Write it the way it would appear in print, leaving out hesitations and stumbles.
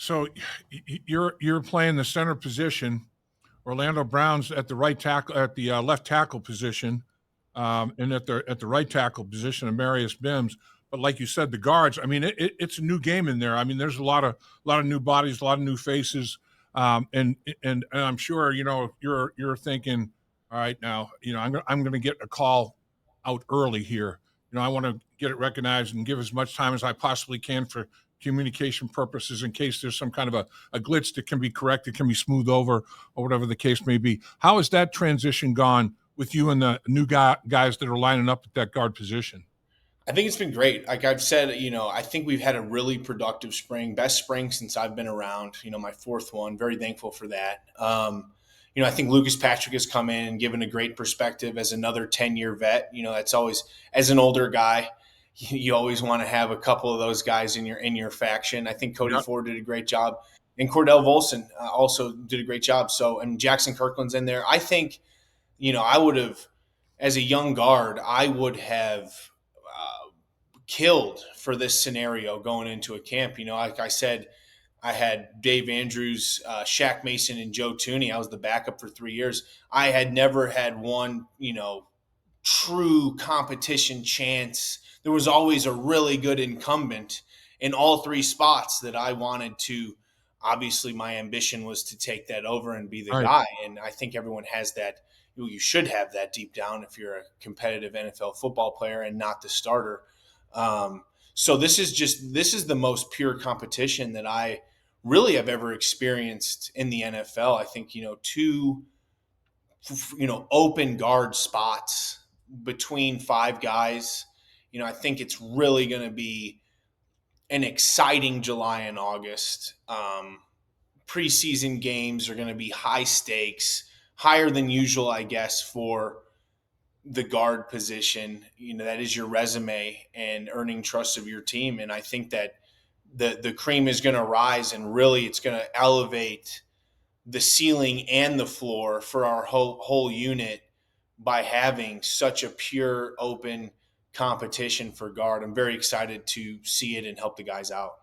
So you're playing the center position. Orlando Brown's at the right tackle, at the left tackle position, and at the right tackle position of Marius Mims. But like you said, the guards. I mean, it's a new game in there. I mean, there's a lot of new bodies, a lot of new faces, and I'm sure you're thinking, all right, now I'm gonna get a call out early here. I want to get it recognized and give as much time as I possibly can for communication purposes in case there's some kind of a glitch that can be corrected, can be smoothed over, or whatever the case may be. How has that transition gone with you and the new guys that are lining up at that guard position? I think it's been great. Like I've said, I think we've had a really productive spring, best spring since I've been around. My fourth one. Very thankful for that. I think Lucas Patrick has come in and given a great perspective as another 10-year vet. That's always, as an older guy, you always want to have a couple of those guys in your faction. I think Cody Yeah. Ford did a great job, and Cordell Volson also did a great job. So, and Jackson Kirkland's in there. I think, I would have, as a young guard, I would have killed for this scenario going into a camp. Like I said, I had Dave Andrews, Shaq Mason, and Joe Tooney. I was the backup for 3 years. I had never had one, true competition chance. There was always a really good incumbent in all three spots that I wanted to. Obviously, my ambition was to take that over and be the All right. guy. And I think everyone has that. You should have that deep down if you're a competitive NFL football player and not the starter. So this is the most pure competition that I really have ever experienced in the NFL. I think, two, open guard spots between five guys. I think it's really going to be an exciting July and August. Preseason games are going to be high stakes, higher than usual, I guess, for the guard position. That is your resume and earning trust of your team. And I think that the cream is going to rise, and really it's going to elevate the ceiling and the floor for our whole unit by having such a pure, open competition for guard. I'm very excited to see it and help the guys out.